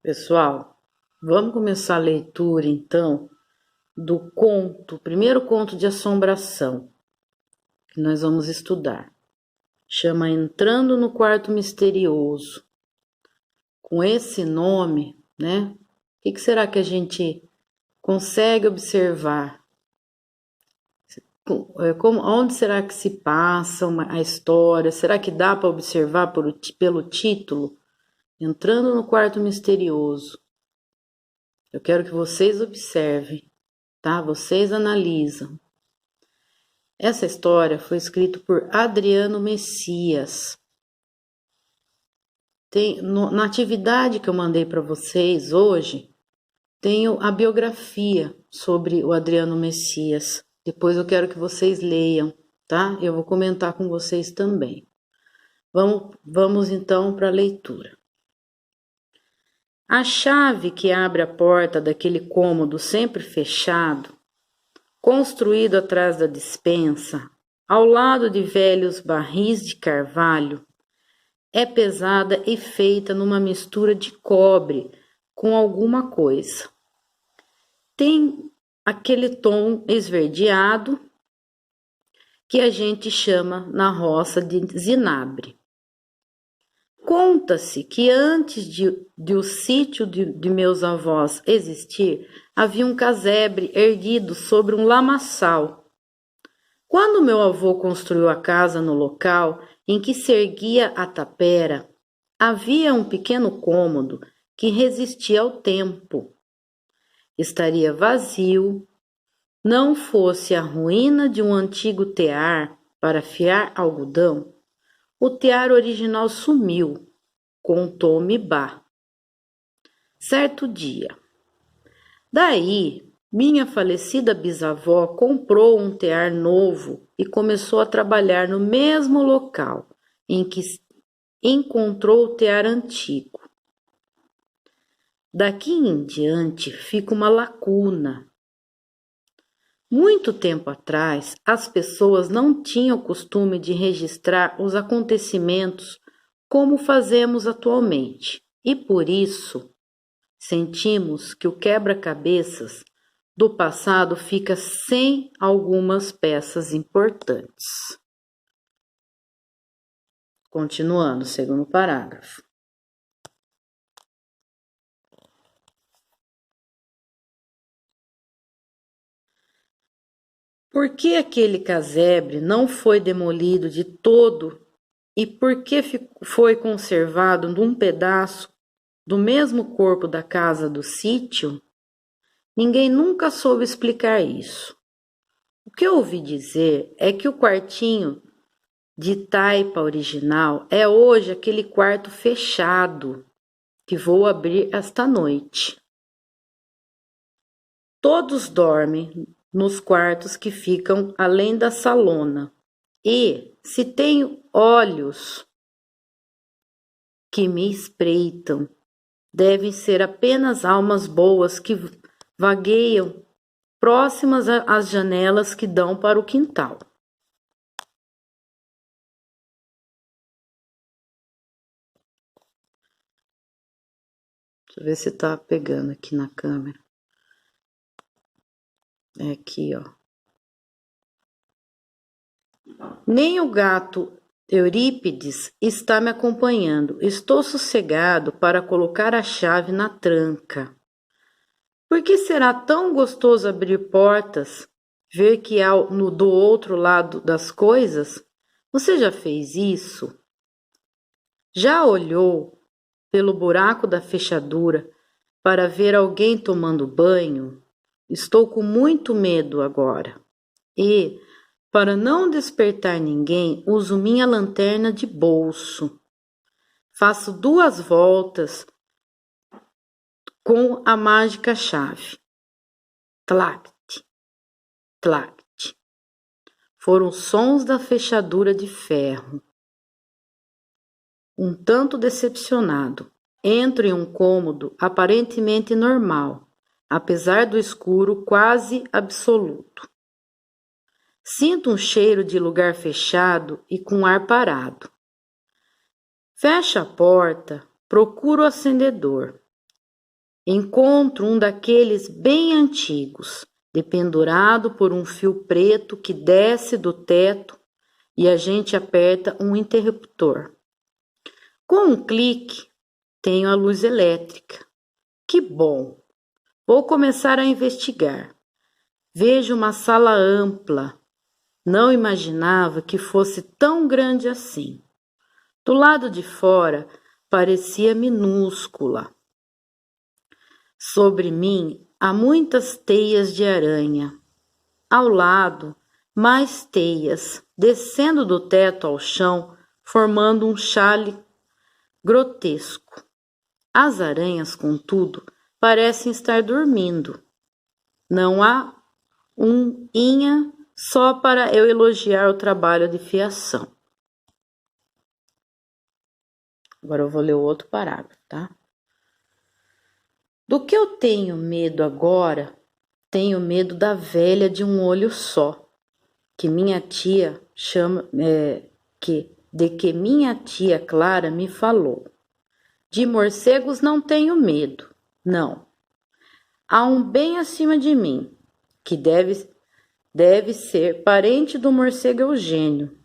Pessoal, vamos começar a leitura então do primeiro conto de assombração que nós vamos estudar. Chama Entrando no Quarto Misterioso. Com esse nome, né? O que será que a gente consegue observar? Onde será que se passa a história? Será que dá para observar pelo título? Entrando no Quarto Misterioso. Eu quero que vocês observem, tá? Vocês analisam. Essa história foi escrita por Adriano Messias. Na atividade que eu mandei para vocês hoje, tenho a biografia sobre o Adriano Messias. Depois eu quero que vocês leiam, tá? Eu vou comentar com vocês também. Vamos então para a leitura. A chave que abre a porta daquele cômodo sempre fechado, construído atrás da despensa, ao lado de velhos barris de carvalho, é pesada e feita numa mistura de cobre com alguma coisa. Tem aquele tom esverdeado que a gente chama na roça de zinabre. Conta-se que antes de o sítio de meus avós existir, havia um casebre erguido sobre um lamaçal. Quando meu avô construiu a casa no local em que se erguia a tapera, havia um pequeno cômodo que resistia ao tempo. Estaria vazio, não fosse a ruína de um antigo tear para fiar algodão. O tear original sumiu, contou-me Bá. Certo dia. Daí, minha falecida bisavó comprou um tear novo e começou a trabalhar no mesmo local em que encontrou o tear antigo. Daqui em diante fica uma lacuna. Muito tempo atrás, as pessoas não tinham o costume de registrar os acontecimentos como fazemos atualmente, e por isso sentimos que o quebra-cabeças do passado fica sem algumas peças importantes. Continuando, segundo parágrafo. Por que aquele casebre não foi demolido de todo e por que foi conservado num pedaço do mesmo corpo da casa do sítio? Ninguém nunca soube explicar isso. O que eu ouvi dizer é que o quartinho de taipa original é hoje aquele quarto fechado que vou abrir esta noite. Todos dormem nos quartos que ficam além da salona e, se tenho olhos que me espreitam, devem ser apenas almas boas que vagueiam próximas às janelas que dão para o quintal. Deixa eu ver se tá pegando aqui na câmera. É aqui, ó. Nem o gato Eurípides está me acompanhando. Estou sossegado para colocar a chave na tranca. Por que será tão gostoso abrir portas, ver que há do outro lado das coisas? Você já fez isso? Já olhou pelo buraco da fechadura para ver alguém tomando banho? Estou com muito medo agora. E, para não despertar ninguém, uso minha lanterna de bolso. Faço 2 voltas com a mágica chave. Tlact, tlact. Foram sons da fechadura de ferro. Um tanto decepcionado, entro em um cômodo aparentemente normal, apesar do escuro quase absoluto. Sinto um cheiro de lugar fechado e com ar parado. Fecho a porta, procuro o acendedor. encontro um daqueles bem antigos, dependurado por um fio preto que desce do teto e a gente aperta um interruptor. Com um clique, tenho a luz elétrica. Que bom! Vou começar a investigar. Vejo uma sala ampla. Não imaginava que fosse tão grande assim. Do lado de fora, parecia minúscula. Sobre mim há muitas teias de aranha. Ao lado, mais teias, descendo do teto ao chão, formando um chale grotesco. As aranhas, contudo, parecem estar dormindo. Não há um inha só para eu elogiar o trabalho de fiação. Agora eu vou ler o outro parágrafo, tá? Do que eu tenho medo agora, tenho medo da velha de um olho só, que minha tia chama, que minha tia Clara me falou. De morcegos não tenho medo, não. Há um bem acima de mim, que deve ser parente do morcego Eugênio,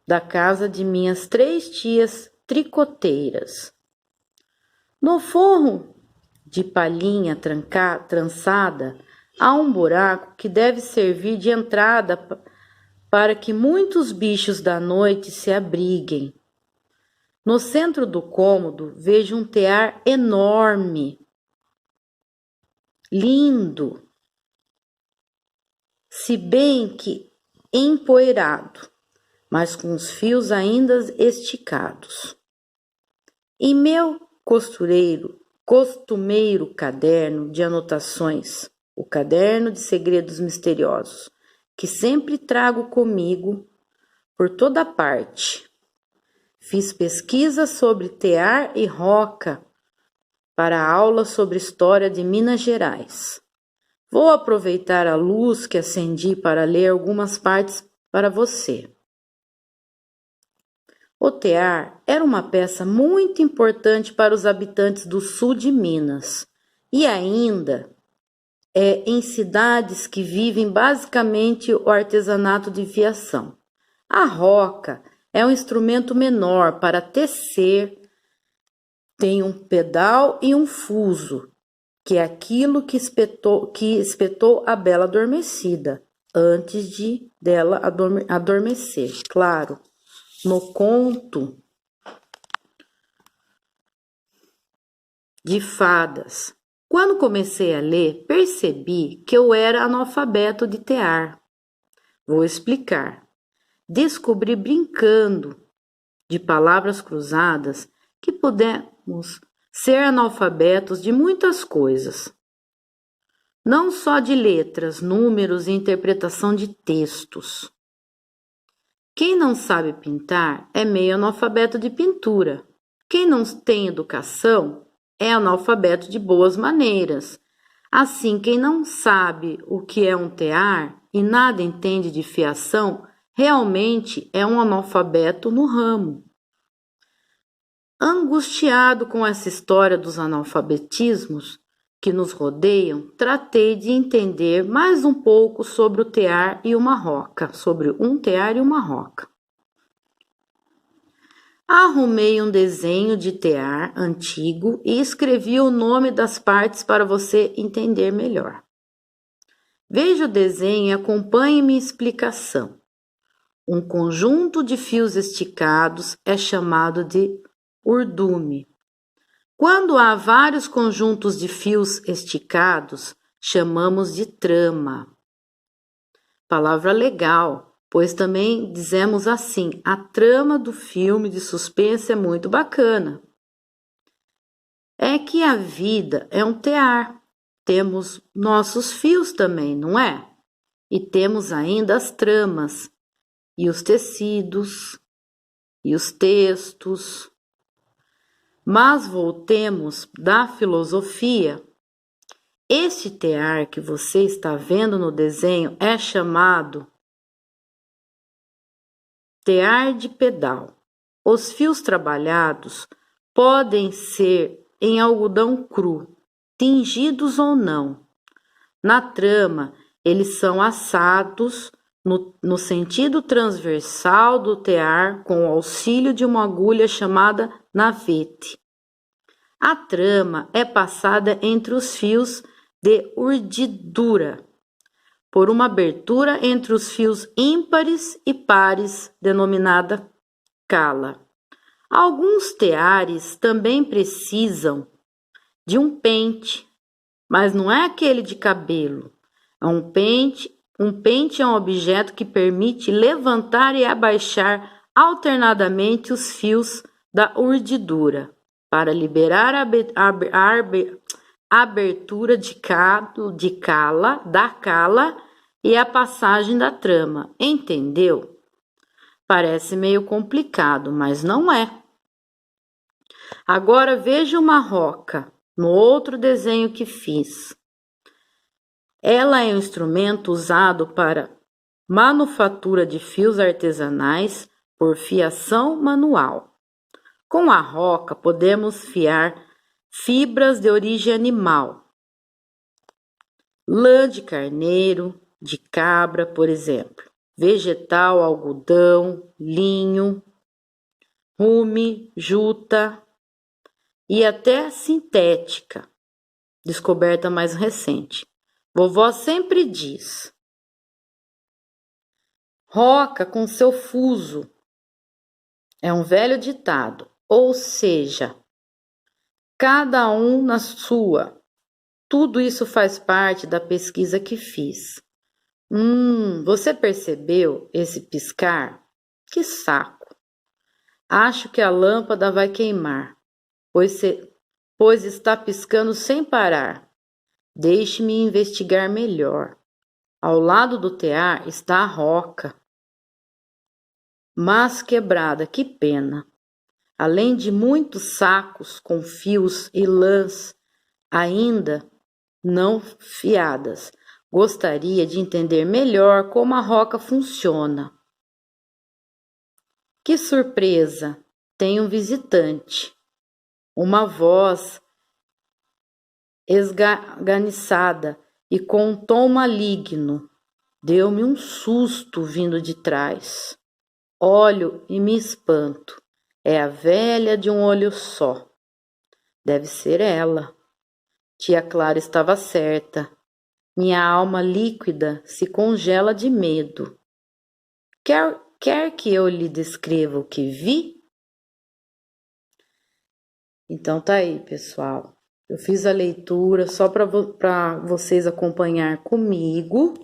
da casa de minhas 3 tias tricoteiras. No forro de palhinha trançada, há um buraco que deve servir de entrada para que muitos bichos da noite se abriguem. No centro do cômodo vejo um tear enorme, lindo, se bem que empoeirado, mas com os fios ainda esticados. Em meu costumeiro caderno de anotações, o caderno de segredos misteriosos, que sempre trago comigo por toda parte. Fiz pesquisa sobre tear e roca para a aula sobre história de Minas Gerais. Vou aproveitar a luz que acendi para ler algumas partes para você. O tear era uma peça muito importante para os habitantes do sul de Minas e ainda é em cidades que vivem basicamente o artesanato de fiação. A roca é um instrumento menor para tecer, tem um pedal e um fuso, que é aquilo que espetou a bela adormecida, antes dela adormecer. Claro, no conto de fadas. Quando comecei a ler, percebi que eu era analfabeto de tear. Vou explicar. Descobri brincando de palavras cruzadas que podemos ser analfabetos de muitas coisas. Não só de letras, números e interpretação de textos. Quem não sabe pintar é meio analfabeto de pintura. Quem não tem educação é analfabeto de boas maneiras. Assim, quem não sabe o que é um tear e nada entende de fiação, realmente é um analfabeto no ramo. Angustiado com essa história dos analfabetismos que nos rodeiam, tratei de entender mais um pouco sobre o tear e uma roca, sobre um tear e uma roca. Arrumei um desenho de tear antigo e escrevi o nome das partes para você entender melhor. Veja o desenho e acompanhe minha explicação. Um conjunto de fios esticados é chamado de urdume. Quando há vários conjuntos de fios esticados, chamamos de trama. Palavra legal, pois também dizemos assim, a trama do filme de suspense é muito bacana. É que a vida é um tear. Temos nossos fios também, não é? E temos ainda as tramas, e os tecidos, e os textos. Mas voltemos da filosofia. Este tear que você está vendo no desenho é chamado tear de pedal. Os fios trabalhados podem ser em algodão cru tingidos ou não. Na trama, eles são assados no sentido transversal do tear com o auxílio de uma agulha chamada navete. A trama é passada entre os fios de urdidura, por uma abertura entre os fios ímpares e pares, denominada cala. Alguns teares também precisam de um pente, mas não é aquele de cabelo. Um pente é um objeto que permite levantar e abaixar alternadamente os fios da urdidura para liberar a abertura da cala e a passagem da trama. Entendeu? Parece meio complicado, mas não é. Agora veja uma roca no outro desenho que fiz. Ela é um instrumento usado para manufatura de fios artesanais por fiação manual. Com a roca podemos fiar fibras de origem animal, lã de carneiro, de cabra, por exemplo, vegetal, algodão, linho, rume, juta e até sintética, descoberta mais recente. Vovó sempre diz: roca com seu fuso. É um velho ditado, ou seja, cada um na sua. Tudo isso faz parte da pesquisa que fiz. Você percebeu esse piscar? Que saco! Acho que a lâmpada vai queimar, pois está piscando sem parar. Deixe-me investigar melhor. Ao lado do tear está a roca, mas quebrada, que pena. Além de muitos sacos com fios e lãs ainda não fiadas, gostaria de entender melhor como a roca funciona. Que surpresa! Tem um visitante. Uma voz esganiçada e com um tom maligno. Deu-me um susto vindo de trás. Olho e me espanto. É a velha de um olho só. Deve ser ela. Tia Clara estava certa. Minha alma líquida se congela de medo. Quer que eu lhe descreva o que vi? Então tá aí, pessoal. Eu fiz a leitura só para vocês acompanhar comigo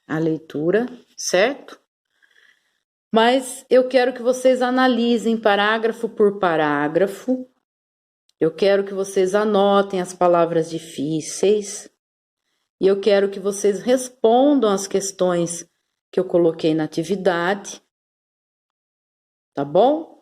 a leitura, certo? Mas eu quero que vocês analisem parágrafo por parágrafo. Eu quero que vocês anotem as palavras difíceis. E eu quero que vocês respondam as questões que eu coloquei na atividade. Tá bom?